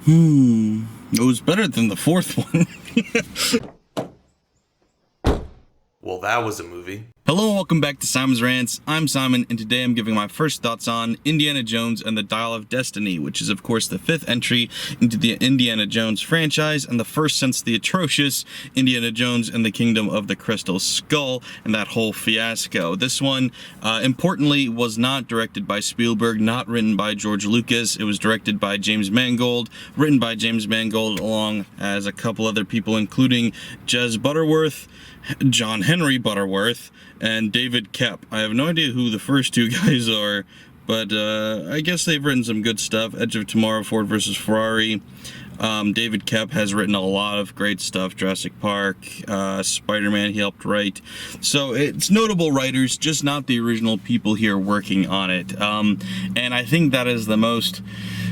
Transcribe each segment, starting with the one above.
It was better than the fourth one. Well, that was a movie. Hello and welcome back to Simon's Rants. I'm Simon, and today I'm giving my first thoughts on Indiana Jones and the Dial of Destiny, which is of course the fifth entry into the Indiana Jones franchise, and the first since the atrocious Indiana Jones and the Kingdom of the Crystal Skull and that whole fiasco. This one, importantly, was not directed by Spielberg, not written by George Lucas. It was directed by James Mangold, written by James Mangold, along as a couple other people, including Jez Butterworth, John Henry Butterworth, and David Koepp. I have no idea who the first two guys are, but I guess they've written some good stuff. Edge of Tomorrow, Ford vs. Ferrari. David Koepp has written a lot of great stuff. Jurassic Park, Spider-Man he helped write. So it's notable writers, just not the original people here working on it. And I think that is the most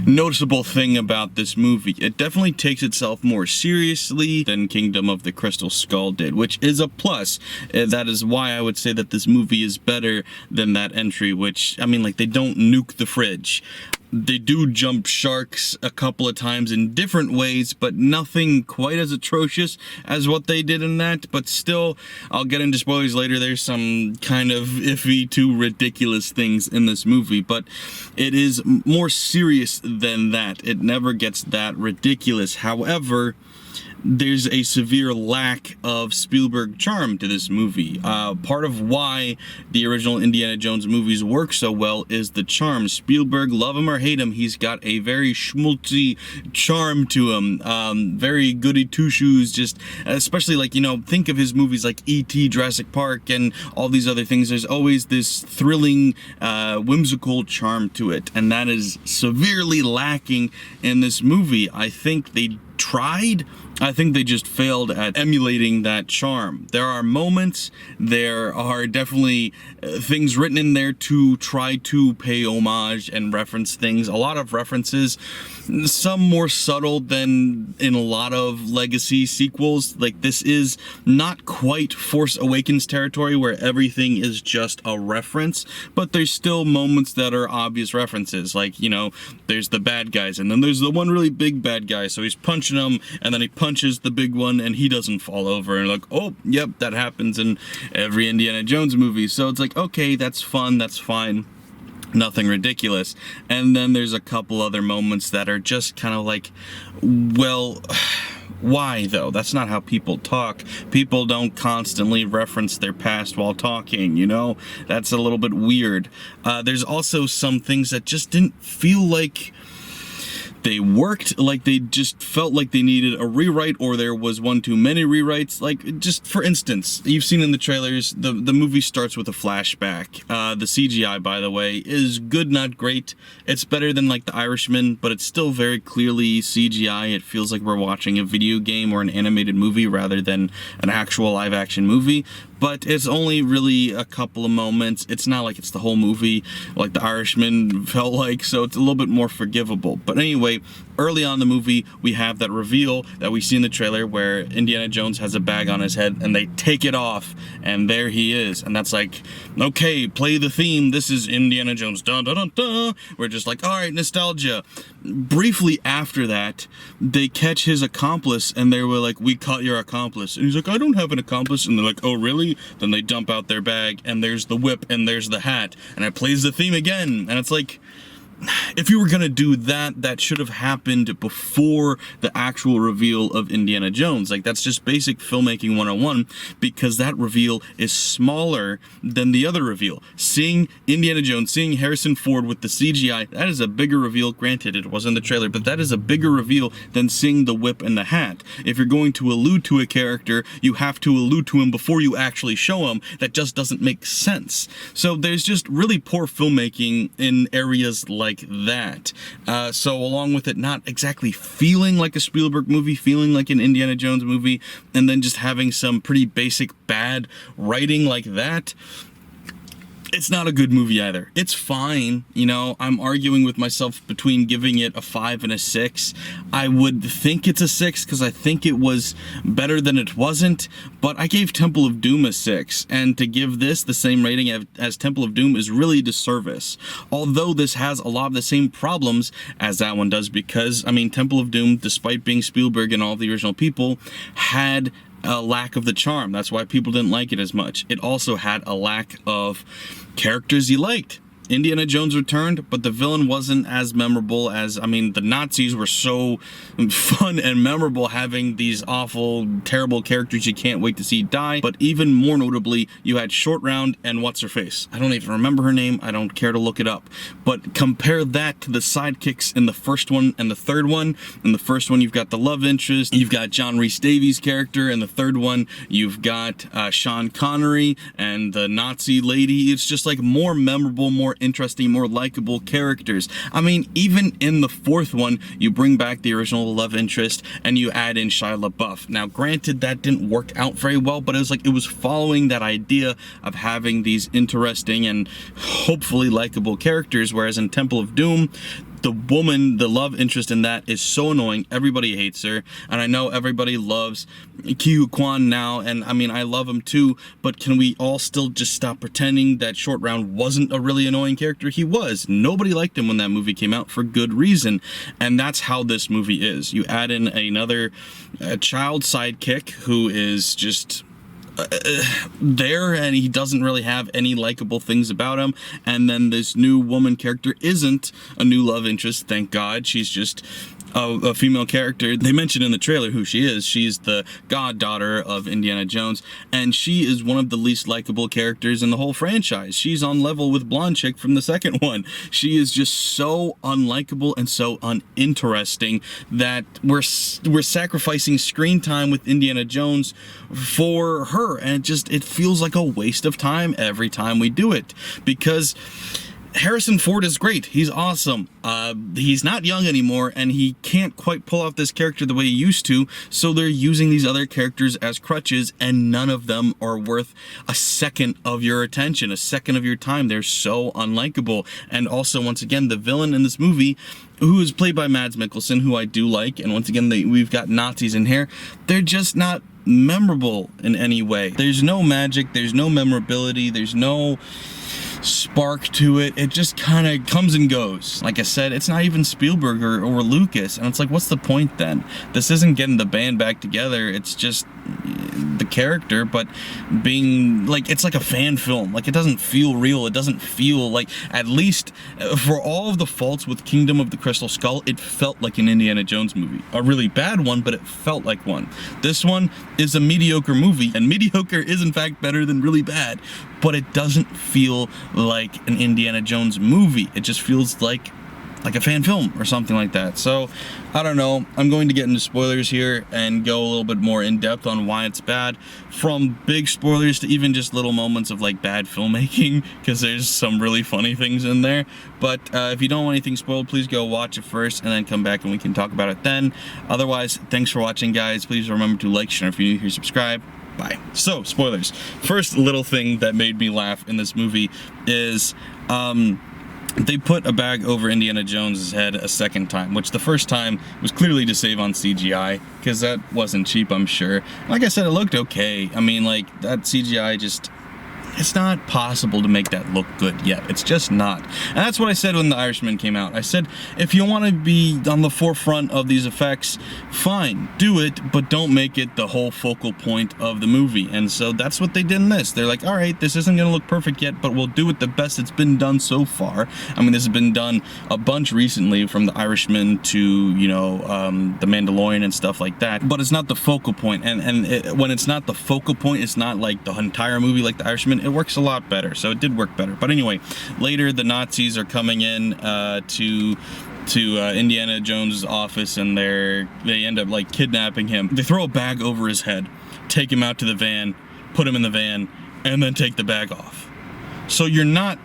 noticeable thing about this movie. It definitely takes itself more seriously than Kingdom of the Crystal Skull did, which is a plus. That is why I would say that this movie is better than that entry, which, I mean, like, they don't nuke the fridge. They do jump sharks a couple of times in different ways, but nothing quite as atrocious as what they did in that. But still, I'll get into spoilers later. There's some kind of iffy to ridiculous things in this movie, but it is more serious than that. It never gets that ridiculous. However, there's a severe lack of Spielberg charm to this movie. Part of why the original Indiana Jones movies work so well is the charm. Spielberg, love him or hate him, he's got a very schmaltzy charm to him. Very goody two-shoes, just especially, like, you know, think of his movies like E.T., Jurassic Park, and all these other things. There's always this thrilling, whimsical charm to it, and that is severely lacking in this movie. I think they tried. I think they just failed at emulating that charm. There are moments, there are definitely things written in there to try to pay homage and reference things. A lot of references, some more subtle than in a lot of legacy sequels. Like, this is not quite Force Awakens territory where everything is just a reference, but there's still moments that are obvious references. Like, you know, there's the bad guys, and then there's the one really big bad guy, so he's punching him, and then he punches the big one and he doesn't fall over, and like, oh, yep, that happens in every Indiana Jones movie. So it's like, okay, that's fun, that's fine, nothing ridiculous. And then there's a couple other moments that are just kind of like, well, why though? That's not how people talk. People don't constantly reference their past while talking, you know? That's a little bit weird. There's also some things that just didn't feel like they worked, like they just felt like they needed a rewrite, or there was one too many rewrites. Like, just for instance, you've seen in the trailers, the movie starts with a flashback. The CGI, by the way, is good, not great. It's better than, like, The Irishman, but it's still very clearly CGI. It feels like we're watching a video game or an animated movie rather than an actual live-action movie. But it's only really a couple of moments. It's not like it's the whole movie like The Irishman felt like, so it's a little bit more forgivable. But anyway, early on in the movie, we have that reveal that we see in the trailer where Indiana Jones has a bag on his head and they take it off, and there he is. And that's like, okay, play the theme. This is Indiana Jones. Dun, dun, dun, dun. We're just like, all right, nostalgia. Briefly after that, they catch his accomplice, and they were like, we caught your accomplice. And he's like, I don't have an accomplice. And they're like, oh, really? Then they dump out their bag, and there's the whip, and there's the hat, and it plays the theme again. And it's like, if you were gonna do that, that should have happened before the actual reveal of Indiana Jones. Like, that's just basic filmmaking 101, because that reveal is smaller than the other reveal. Seeing Indiana Jones, seeing Harrison Ford with the CGI, that is a bigger reveal. Granted, it wasn't in the trailer, but that is a bigger reveal than seeing the whip and the hat. If you're going to allude to a character, you have to allude to him before you actually show him. That just doesn't make sense. So there's just really poor filmmaking in areas like that. So along with it not exactly feeling like a Spielberg movie, feeling like an Indiana Jones movie, and then just having some pretty basic bad writing like that, It's not a good movie either. It's fine, you know. I'm arguing with myself between giving it a 5 and a 6. I would think it's a 6 because I think it was better than it wasn't, but I gave Temple of Doom a 6, and to give this the same rating as Temple of Doom is really a disservice. Although this has a lot of the same problems as that one does, because, I mean, Temple of Doom, despite being Spielberg and all the original people, had a lack of the charm. That's why people didn't like it as much. It also had a lack of characters you liked. Indiana Jones returned, but the villain wasn't as memorable as, I mean, the Nazis were so fun and memorable, having these awful, terrible characters you can't wait to see die. But even more notably, you had Short Round and What's-Her-Face. I don't even remember her name. I don't care to look it up. But compare that to the sidekicks in the first one and the third one. In the first one, you've got the love interest. You've got John Rhys Davies' character. In the third one, you've got Sean Connery and the Nazi lady. It's just like more memorable, more interesting, more likable characters. I mean, even in the fourth one, you bring back the original love interest and you add in Shia LaBeouf. Now, granted, that didn't work out very well, but it was like it was following that idea of having these interesting and hopefully likable characters, whereas in Temple of Doom, the woman, the love interest in that is so annoying. Everybody hates her. And I know everybody loves Ke Kwan now. And I mean, I love him too. But can we all still just stop pretending that Short Round wasn't a really annoying character? He was. Nobody liked him when that movie came out for good reason. And that's how this movie is. You add in another child sidekick who is just there, and he doesn't really have any likable things about him. And then this new woman character isn't a new love interest, thank God. She's just a female character. They mentioned in the trailer who she is. She's the goddaughter of Indiana Jones, and she is one of the least likable characters in the whole franchise. She's on level with Blonde Chick from the second one. She is just so unlikable and so uninteresting that we're sacrificing screen time with Indiana Jones for her, and it feels like a waste of time every time we do it, because Harrison Ford is great. He's awesome. He's not young anymore, and he can't quite pull off this character the way he used to, so they're using these other characters as crutches, and none of them are worth a second of your attention, a second of your time. They're so unlikable. And also, once again, the villain in this movie, who is played by Mads Mikkelsen, who I do like, and once again, we've got Nazis in here, they're just not memorable in any way. There's no magic, there's no memorability, there's no spark to it. It just kind of comes and goes. Like I said, it's not even Spielberg or Lucas, and it's like, what's the point then? This isn't getting the band back together. It's just the character, but being like, it's like a fan film. Like, it doesn't feel real. It doesn't feel like, at least for all of the faults with Kingdom of the Crystal Skull, it felt like an Indiana Jones movie. A really bad one, but it felt like one. This one is a mediocre movie, and mediocre is in fact better than really bad, but it doesn't feel like an Indiana Jones movie. It just feels like a fan film or something like that. So I don't know. I'm going to get into spoilers here and go a little bit more in depth on why it's bad, from big spoilers to even just little moments of like bad filmmaking, because there's some really funny things in there. But if you don't want anything spoiled, please go watch it first and then come back and we can talk about it then. Otherwise, thanks for watching, guys. Please remember to like, share, if you're new here, subscribe. Bye. So, spoilers. First little thing that made me laugh in this movie is they put a bag over Indiana Jones' head a second time, which the first time was clearly to save on CGI, because that wasn't cheap, I'm sure. Like I said, it looked okay. I mean, like, that CGI just, it's not possible to make that look good yet. It's just not. And that's what I said when The Irishman came out. I said, if you want to be on the forefront of these effects, fine, do it, but don't make it the whole focal point of the movie. And so that's what they did in this. They're like, all right, this isn't going to look perfect yet, but we'll do it the best it's been done so far. I mean, this has been done a bunch recently, from The Irishman to, you know, The Mandalorian and stuff like that, but it's not the focal point. And when it's not the focal point, it's not like the entire movie like The Irishman. It works a lot better, so it did work better. But anyway, later the Nazis are coming in to Indiana Jones' office, and they end up like kidnapping him. They throw a bag over his head, take him out to the van, put him in the van, and then take the bag off. So you're not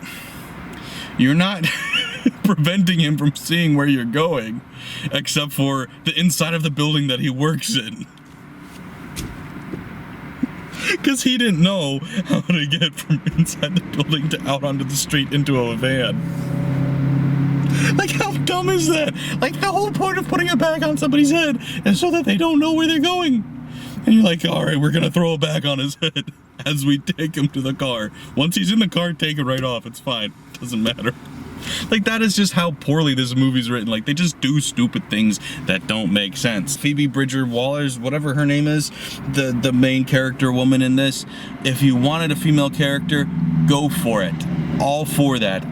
preventing him from seeing where you're going, except for the inside of the building that he works in. Because he didn't know how to get from inside the building to out onto the street into a van. Like, how dumb is that? Like, the whole point of putting a bag on somebody's head is so that they don't know where they're going. And you're like, all right, we're going to throw a bag on his head as we take him to the car. Once he's in the car, take it right off. It's fine. Doesn't matter. Like, that is just how poorly this movie's written. Like, they just do stupid things that don't make sense. Phoebe Bridger-Wallace, whatever her name is, the main character woman in this, if you wanted a female character, go for it. All for that.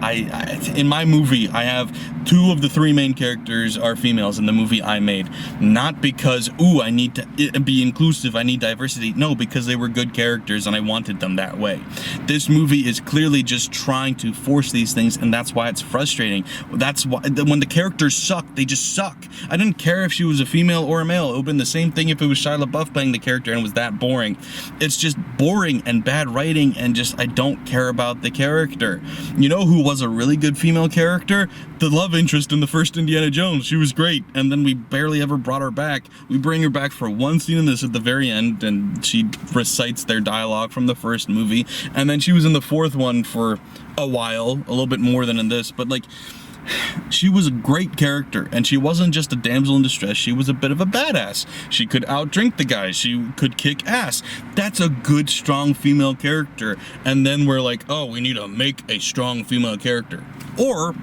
In my movie, I have 2 of the 3 main characters are females in the movie I made. Not because, ooh, I need to be inclusive, I need diversity. No, because they were good characters and I wanted them that way. This movie is clearly just trying to force these things, and that's why it's frustrating. That's why when the characters suck, they just suck. I didn't care if she was a female or a male. It would have been the same thing if it was Shia LaBeouf playing the character and it was that boring. It's just boring and bad writing, and just, I don't care about the character. You know who was a really good female character? The love interest in the first Indiana Jones. She was great, and then we barely ever brought her back. We bring her back for one scene in this at the very end, and she recites their dialogue from the first movie, and then she was in the 4th one for a while, a little bit more than in this, but like, she was a great character, and she wasn't just a damsel in distress, she was a bit of a badass. She could outdrink the guys, she could kick ass. That's a good, strong female character. And then we're like, oh, we need to make a strong female character. Or,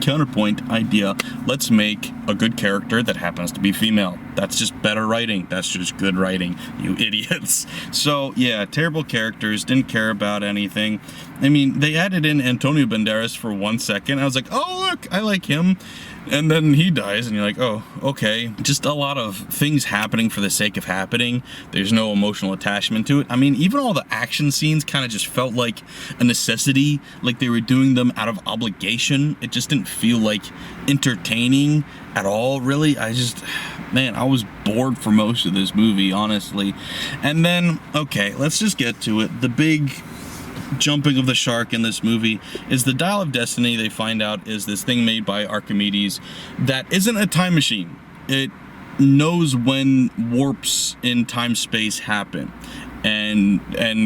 counterpoint idea, let's make a good character that happens to be female. That's just better writing. That's just good writing, you idiots. So yeah, terrible characters, didn't care about anything. I mean, they added in Antonio Banderas for 1 second. I was like, oh look, I like him. And then he dies, and you're like, oh, okay. Just a lot of things happening for the sake of happening. There's no emotional attachment to it. I mean, even all the action scenes kind of just felt like a necessity, like they were doing them out of obligation. It just didn't feel like entertaining at all, really. Man, I was bored for most of this movie, honestly. And then, okay, let's just get to it. The big jumping of the shark in this movie is the Dial of Destiny. They find out is this thing made by Archimedes that isn't a time machine. It knows when warps in time-space happen and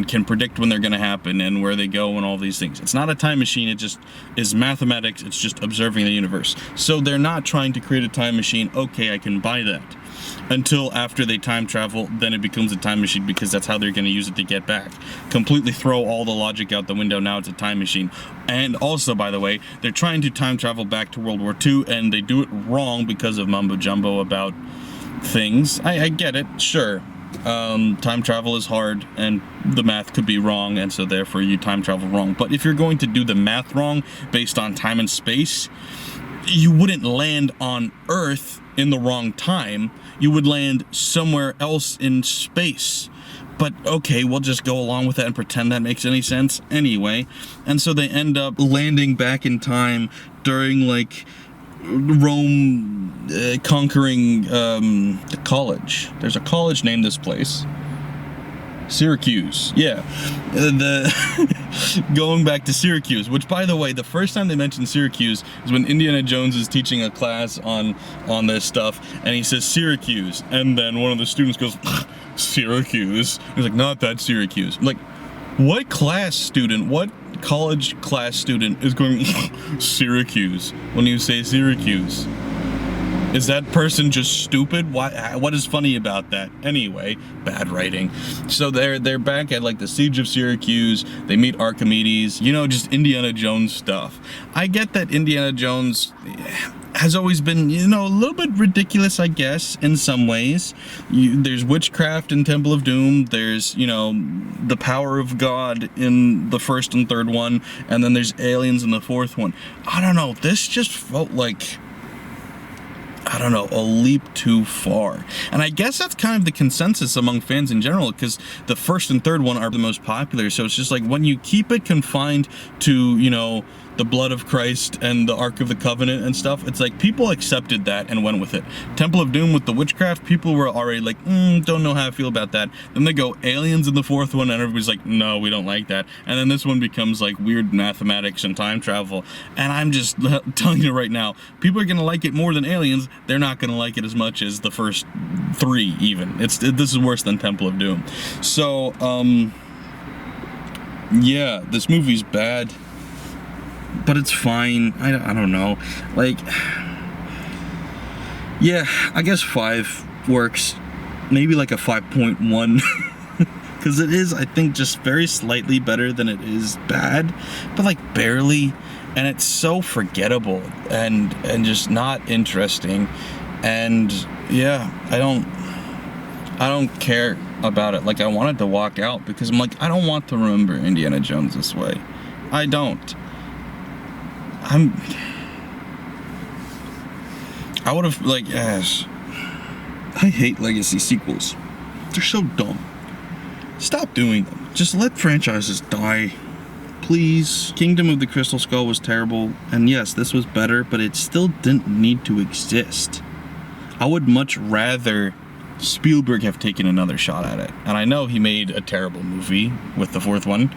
can predict when they're going to happen and where they go and all these things. It's not a time machine, it just is mathematics. It's just observing the universe. So they're not trying to create a time machine. Okay, I can buy that. Until after they time travel, then it becomes a time machine, because that's how they're going to use it to get back. Completely throw all the logic out the window. Now it's a time machine. And also, by the way, they're trying to time travel back to World War II, and they do it wrong because of mumbo jumbo about things. I get it, sure. Time travel is hard, and the math could be wrong, and so therefore you time travel wrong. But if you're going to do the math wrong based on time and space, you wouldn't land on Earth in the wrong time. You would land somewhere else in space. But okay, we'll just go along with that and pretend that makes any sense anyway. And so they end up landing back in time during, like, Rome conquering the college. There's a college named this place. Syracuse, yeah. Going back to Syracuse, which, by the way, the first time they mentioned Syracuse is when Indiana Jones is teaching a class on this stuff, and he says Syracuse, and then one of the students goes, Syracuse. He's like, not that Syracuse. I'm like, what class student, what college class student is going Syracuse when you say Syracuse? Is that person just stupid? What is funny about that? Anyway, bad writing. So they're back at, like, the Siege of Syracuse. They meet Archimedes. You know, just Indiana Jones stuff. I get that Indiana Jones has always been, you know, a little bit ridiculous, I guess, in some ways. There's witchcraft in Temple of Doom. There's, you know, the power of God in the 1st and 3rd one. And then there's aliens in the 4th one. I don't know. This just felt like, I don't know, a leap too far. And I guess that's kind of the consensus among fans in general, because the 1st and 3rd one are the most popular. So it's just like, when you keep it confined to, you know, the blood of Christ and the Ark of the Covenant and stuff, it's like people accepted that and went with it. Temple of Doom with the witchcraft, people were already like, don't know how I feel about that. Then they go aliens in the 4th one, and everybody's like, no, we don't like that. And then this one becomes like weird mathematics and time travel. And I'm just telling you right now, people are gonna like it more than aliens, they're not gonna like it as much as the first 3 even. This is worse than Temple of Doom. So, yeah, this movie's bad, but it's fine. I don't know. Like, yeah, I guess 5 works. Maybe like a 5.1. Because it is, I think, just very slightly better than it is bad. But like barely. And it's so forgettable and just not interesting. And yeah, I don't care about it. Like, I wanted to walk out because I'm like, I don't want to remember Indiana Jones this way. I don't. I would have, like, yes. I hate legacy sequels. They're so dumb. Stop doing them. Just let franchises die. Please. Kingdom of the Crystal Skull was terrible. And yes, this was better, but it still didn't need to exist. I would much rather Spielberg have taken another shot at it. And I know he made a terrible movie with the 4th one,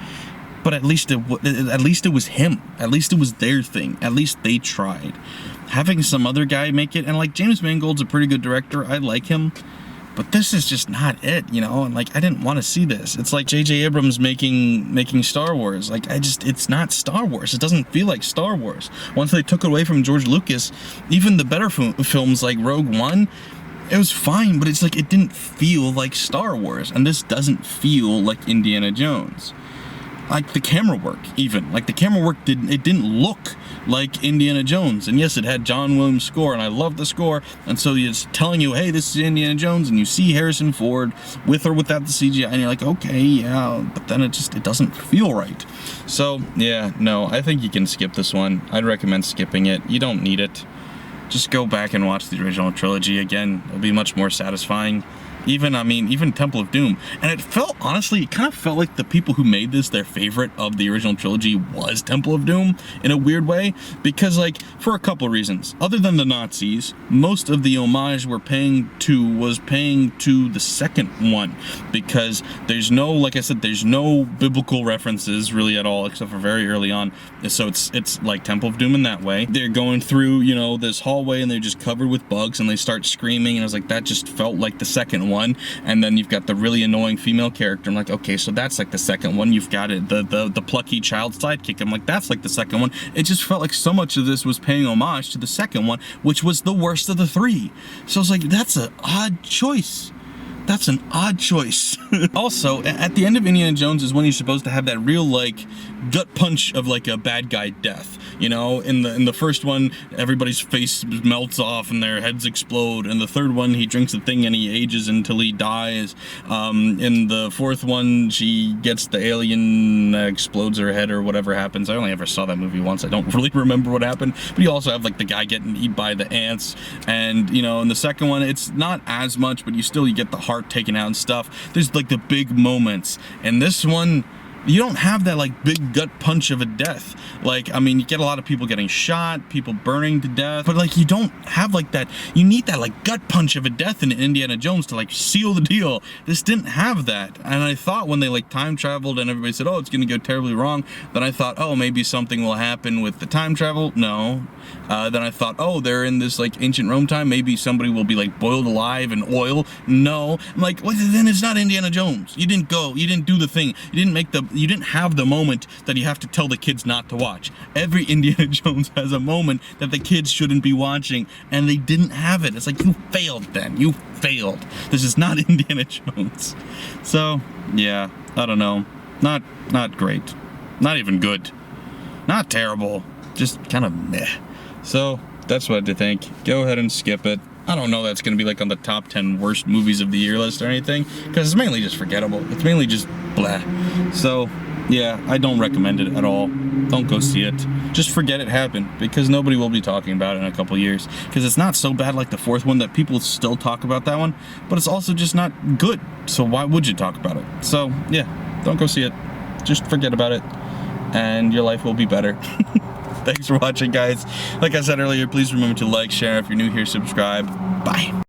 but at least it was him. At least it was their thing. At least they tried. Having some other guy make it, and like James Mangold's a pretty good director. I like him, but this is just not it, you know. And like, I didn't want to see this. It's like J.J. Abrams making Star Wars. Like, it's not Star Wars. It doesn't feel like Star Wars. Once they took it away from George Lucas, even the better films like Rogue One, it was fine, but it's like it didn't feel like Star Wars, and this doesn't feel like Indiana Jones. Like the camera work, even like the camera work didn't look like Indiana Jones. And yes, it had John Williams' score, and I love the score. And so it's telling you, hey, this is Indiana Jones, and you see Harrison Ford with or without the CGI, and you're like, okay, yeah, but then it doesn't feel right. So yeah, no, I think you can skip this one. I'd recommend skipping it. You don't need it. Just go back and watch the original trilogy again. It'll be much more satisfying. Even Temple of Doom. And it felt, honestly, it kind of felt like the people who made this, their favorite of the original trilogy was Temple of Doom, in a weird way. Because, like, for a couple of reasons. Other than the Nazis, most of the homage was paying to the second one. Because there's no, like I said, there's no biblical references really at all, except for very early on. So it's like Temple of Doom in that way. They're going through, you know, this hallway, and they're just covered with bugs, and they start screaming, and I was like, that just felt like the second one. And then you've got the really annoying female character. I'm like, okay, so that's like the second one. You've got it, the plucky child sidekick. I'm like, that's like the second one. It just felt like so much of this was paying homage to the second one, which was the worst of the 3. So I was like, that's an odd choice. That's an odd choice. Also, at the end of Indiana Jones is when you're supposed to have that real, like, gut punch of, like, a bad guy death. You know, in the first one, everybody's face melts off and their heads explode. In the third one, he drinks a thing and he ages until he dies. In the 4th one, she gets the alien explodes her head or whatever happens. I only ever saw that movie once. I don't really remember what happened. But you also have, like, the guy getting eaten by the ants. And, you know, in the second one, it's not as much, but you get the heart taken out and stuff. There's, like, the big moments. And this one, you don't have that, like, big gut punch of a death. Like, I mean, you get a lot of people getting shot, people burning to death, but, like, you don't have, like, that. You need that, like, gut punch of a death in Indiana Jones to, like, seal the deal. This didn't have that. And I thought when they, like, time traveled and everybody said, oh, it's gonna go terribly wrong, then I thought, oh, maybe something will happen with the time travel. No. Then I thought, oh, they're in this, like, ancient Rome time. Maybe somebody will be, like, boiled alive in oil. No. I'm like, well, then it's not Indiana Jones. You didn't do the thing. You didn't have the moment that you have to tell the kids not to watch. Every Indiana Jones has a moment that the kids shouldn't be watching, and they didn't have it. It's like, you failed then. You failed. This is not Indiana Jones. So, yeah, I don't know. Not great. Not even good. Not terrible. Just kind of meh. So, that's what I think. Go ahead and skip it. I don't know that's going to be like on the top 10 worst movies of the year list or anything, because it's mainly just forgettable. It's mainly just blah. So, yeah, I don't recommend it at all. Don't go see it. Just forget it happened, because nobody will be talking about it in a couple years. Because it's not so bad like the 4th one that people still talk about that one, but it's also just not good. So why would you talk about it? So, yeah, don't go see it. Just forget about it, and your life will be better. Thanks for watching, guys. Like I said earlier, please remember to like, share. If you're new here, subscribe. Bye.